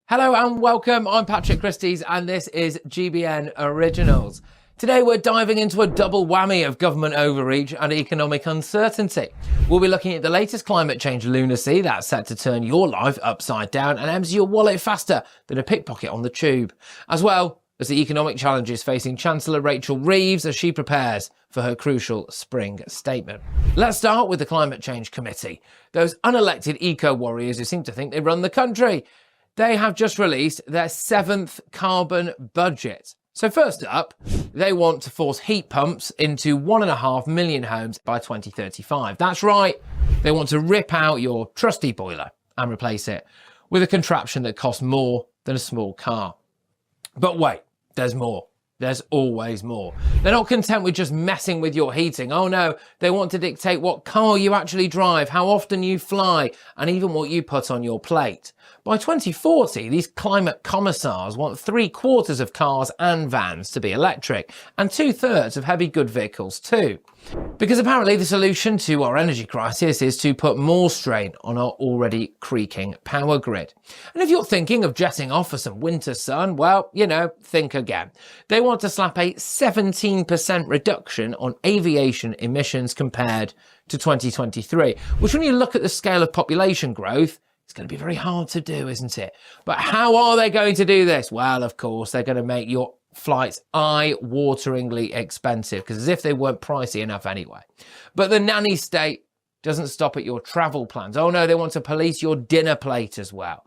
Hello and welcome, I'm Patrick Christys and this is GBN Originals. Today we're diving into a double whammy of government overreach and economic uncertainty. We'll be looking at the latest climate change lunacy that's set to turn your life upside down and empty your wallet faster than a pickpocket on the tube, as well as the economic challenges facing Chancellor Rachel Reeves as she prepares for her crucial spring statement. Let's start with the Climate Change Committee, those unelected eco-warriors who seem to think they run the country. They have just released their 7th carbon budget. So first up, they want to force heat pumps into 1.5 million homes by 2035. That's right, they want to rip out your trusty boiler and replace it with a contraption that costs more than a small car. But wait, there's more. There's always more. They're not content with just messing with your heating. Oh no, they want to dictate what car you actually drive, how often you fly, and even what you put on your plate. By 2040, these climate commissars want 3/4 of cars and vans to be electric, and 2/3 of heavy goods vehicles too. Because apparently the solution to our energy crisis is to put more strain on our already creaking power grid. And if you're thinking of jetting off for some winter sun, well, think again. They want to slap a 17% reduction on aviation emissions compared to 2023, which when you look at the scale of population growth, it's going to be very hard to do, isn't it? But how are they going to do this? Well, of course, they're going to make your flights eye-wateringly expensive, because as if they weren't pricey enough anyway. But the nanny state doesn't stop at your travel plans. Oh no, they want to police your dinner plate as well.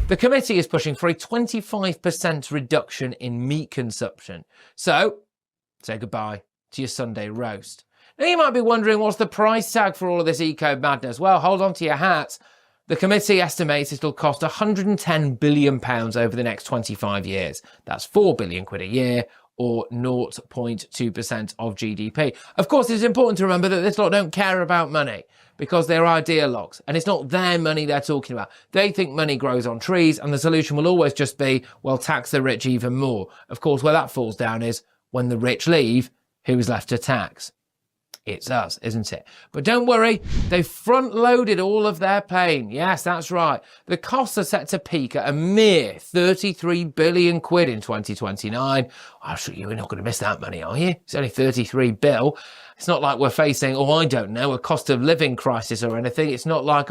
The committee is pushing for a 25% reduction in meat consumption. So, say goodbye to your Sunday roast. Now you might be wondering, what's the price tag for all of this eco-madness? Well, hold on to your hats. The committee estimates it'll cost £110 billion over the next 25 years. That's £4 billion a year, or 0.2% of GDP. Of course, it's important to remember that this lot don't care about money because they're ideologues, and it's not their money they're talking about. They think money grows on trees, and the solution will always just be, well, tax the rich even more. Of course, where that falls down is when the rich leave, who's left to tax? It's us, isn't it? But don't worry, they've front-loaded all of their pain. Yes, that's right. The costs are set to peak at a mere 33 billion in 2029. I'm sure you're not going to miss that money, are you? It's only 33 bill. It's not like we're facing, a cost of living crisis or anything. It's not like,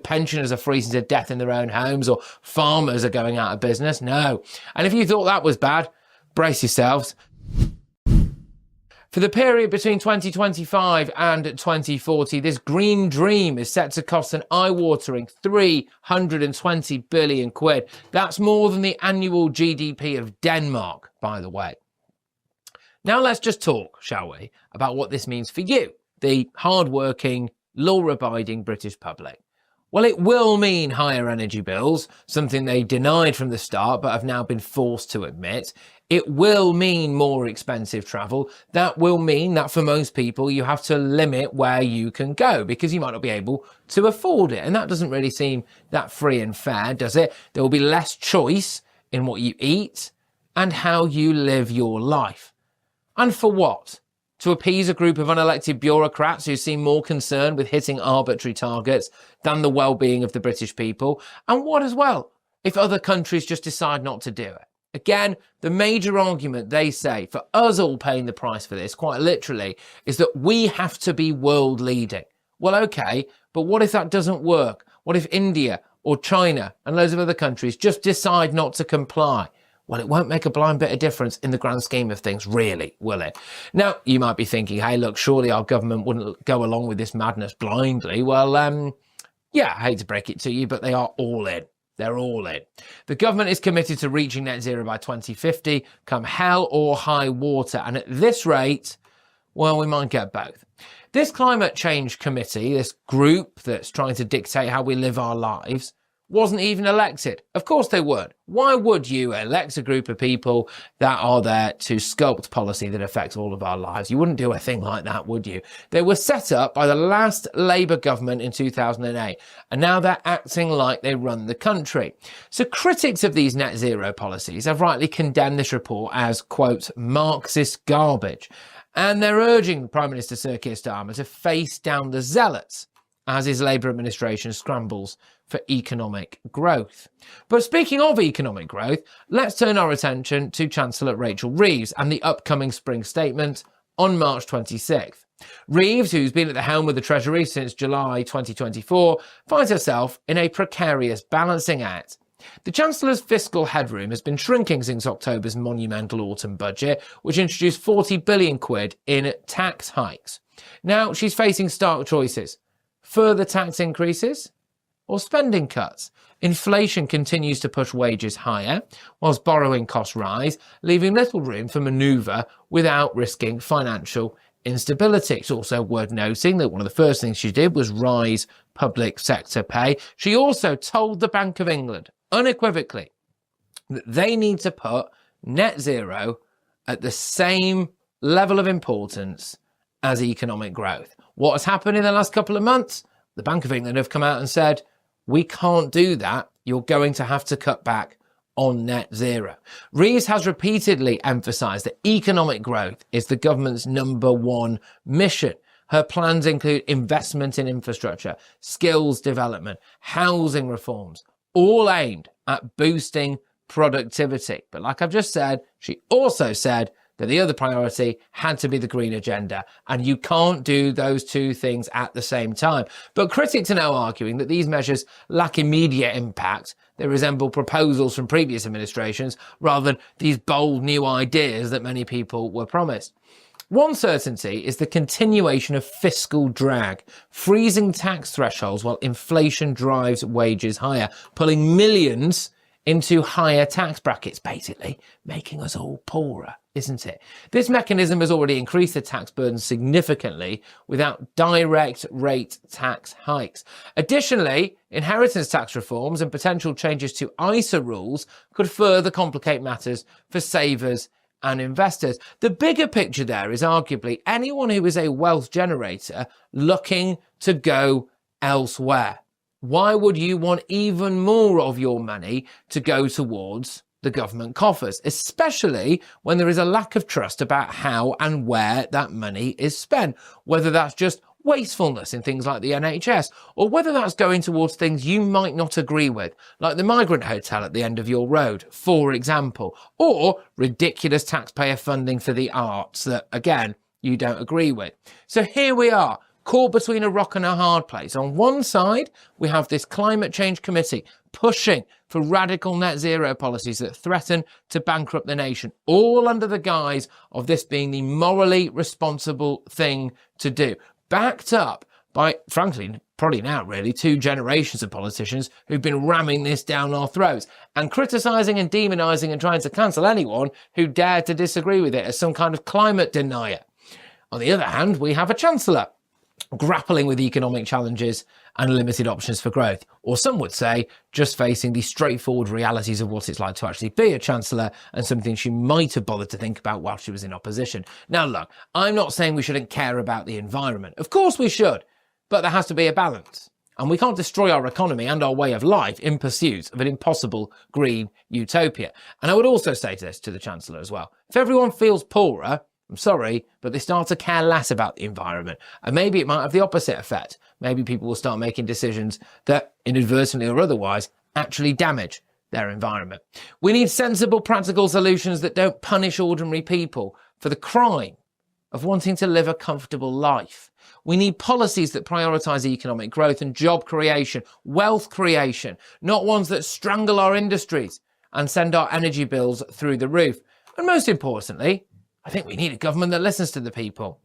pensioners are freezing to death in their own homes or farmers are going out of business. No. And if you thought that was bad, brace yourselves. For the period between 2025 and 2040, this green dream is set to cost an eye-watering 320 billion quid. That's more than the annual GDP of Denmark, by the way. Now let's just talk, shall we, about what this means for you, the hard-working, law-abiding British public. Well, it will mean higher energy bills, something they denied from the start but have now been forced to admit. It will mean more expensive travel. That will mean that for most people you have to limit where you can go because you might not be able to afford it. And that doesn't really seem that free and fair, does it? There will be less choice in what you eat and how you live your life. And for what? To appease a group of unelected bureaucrats who seem more concerned with hitting arbitrary targets than the well-being of the British people? And what as well, if other countries just decide not to do it? Again, the major argument they say for us all paying the price for this, quite literally, is that we have to be world leading. Well, okay, but what if that doesn't work? What if India or China and loads of other countries just decide not to comply? Well, it won't make a blind bit of difference in the grand scheme of things, really, will it? Now, you might be thinking, hey, look, surely our government wouldn't go along with this madness blindly. Well, I hate to break it to you, but they are all in. They're all in. The government is committed to reaching net zero by 2050, come hell or high water. And at this rate, well, we might get both. This climate change committee, this group that's trying to dictate how we live our lives, wasn't even elected. Of course they weren't. Why would you elect a group of people that are there to sculpt policy that affects all of our lives? You wouldn't do a thing like that, would you? They were set up by the last Labour government in 2008, and now they're acting like they run the country. So critics of these net zero policies have rightly condemned this report as, quote, Marxist garbage. And they're urging Prime Minister Sir Keir Starmer to face down the zealots as his Labour administration scrambles for economic growth. But speaking of economic growth, let's turn our attention to Chancellor Rachel Reeves and the upcoming spring statement on March 26th. Reeves, who's been at the helm of the Treasury since July 2024, finds herself in a precarious balancing act. The Chancellor's fiscal headroom has been shrinking since October's monumental autumn budget, which introduced 40 billion quid in tax hikes. Now she's facing stark choices: further tax increases or spending cuts. Inflation continues to push wages higher, whilst borrowing costs rise, leaving little room for manoeuvre without risking financial instability. It's also worth noting that one of the first things she did was rise public sector pay. She also told the Bank of England unequivocally that they need to put net zero at the same level of importance as economic growth. What has happened in the last couple of months? The Bank of England have come out and said, we can't do that. You're going to have to cut back on net zero. Reeves has repeatedly emphasised that economic growth is the government's number one mission. Her plans include investment in infrastructure, skills development, housing reforms, all aimed at boosting productivity. But like I've just said, she also said that the other priority had to be the green agenda, and you can't do those two things at the same time. But critics are now arguing that these measures lack immediate impact. They resemble proposals from previous administrations rather than these bold new ideas that many people were promised. One certainty is the continuation of fiscal drag, freezing tax thresholds while inflation drives wages higher, pulling millions into higher tax brackets, basically making us all poorer, isn't it? This mechanism has already increased the tax burden significantly without direct rate tax hikes. Additionally, inheritance tax reforms and potential changes to ISA rules could further complicate matters for savers and investors. The bigger picture there is arguably anyone who is a wealth generator looking to go elsewhere. Why would you want even more of your money to go towards the government coffers, especially when there is a lack of trust about how and where that money is spent, whether that's just wastefulness in things like the NHS, or whether that's going towards things you might not agree with, like the migrant hotel at the end of your road, for example, or ridiculous taxpayer funding for the arts that, again, you don't agree with. So here we are, caught between a rock and a hard place. On one side, we have this climate change committee pushing for radical net zero policies that threaten to bankrupt the nation, all under the guise of this being the morally responsible thing to do, backed up by, frankly, probably now really, 2 generations of politicians who've been ramming this down our throats and criticising and demonising and trying to cancel anyone who dared to disagree with it as some kind of climate denier. On the other hand, we have a chancellor grappling with economic challenges and limited options for growth, or some would say just facing the straightforward realities of what it's like to actually be a chancellor and something she might have bothered to think about while she was in opposition. Now look, I'm not saying we shouldn't care about the environment. Of course we should, but there has to be a balance. And we can't destroy our economy and our way of life in pursuit of an impossible green utopia. And I would also say this to the Chancellor as well. If everyone feels poorer, I'm sorry, but they start to care less about the environment. And maybe it might have the opposite effect. Maybe people will start making decisions that, inadvertently or otherwise, actually damage their environment. We need sensible, practical solutions that don't punish ordinary people for the crime of wanting to live a comfortable life. We need policies that prioritise economic growth and job creation, wealth creation, not ones that strangle our industries and send our energy bills through the roof. And most importantly, I think we need a government that listens to the people,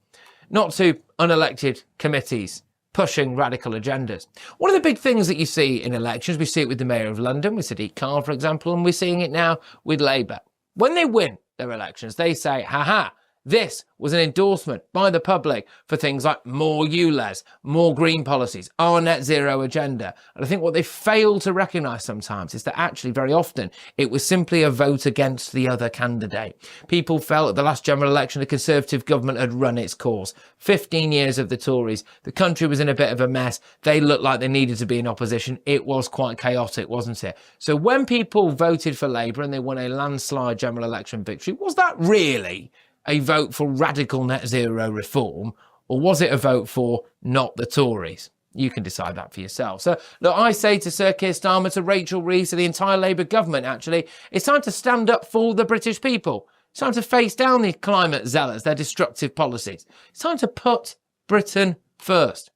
not to unelected committees pushing radical agendas. One of the big things that you see in elections, we see it with the Mayor of London, with Sadiq Khan, for example, and we're seeing it now with Labour. When they win their elections, they say, ha-ha, this was an endorsement by the public for things like more ULEZ, more green policies, our net zero agenda. And I think what they fail to recognise sometimes is that actually very often it was simply a vote against the other candidate. People felt at the last general election the Conservative government had run its course. 15 years of the Tories. The country was in a bit of a mess. They looked like they needed to be in opposition. It was quite chaotic, wasn't it? So when people voted for Labour and they won a landslide general election victory, was that really a vote for radical net zero reform, or was it a vote for not the Tories? You can decide that for yourself. So, look, I say to Sir Keir Starmer, to Rachel Reeves, to the entire Labour government, actually, it's time to stand up for the British people. It's time to face down the climate zealots, their destructive policies. It's time to put Britain first.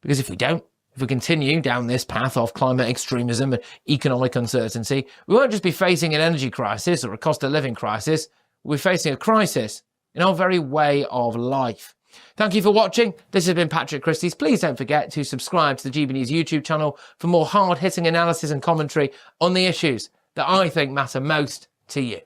Because if we don't, if we continue down this path of climate extremism and economic uncertainty, we won't just be facing an energy crisis or a cost of living crisis, we're facing a crisis in our very way of life. Thank you for watching. This has been Patrick Christys. Please don't forget to subscribe to the GB News YouTube channel for more hard-hitting analysis and commentary on the issues that I think matter most to you.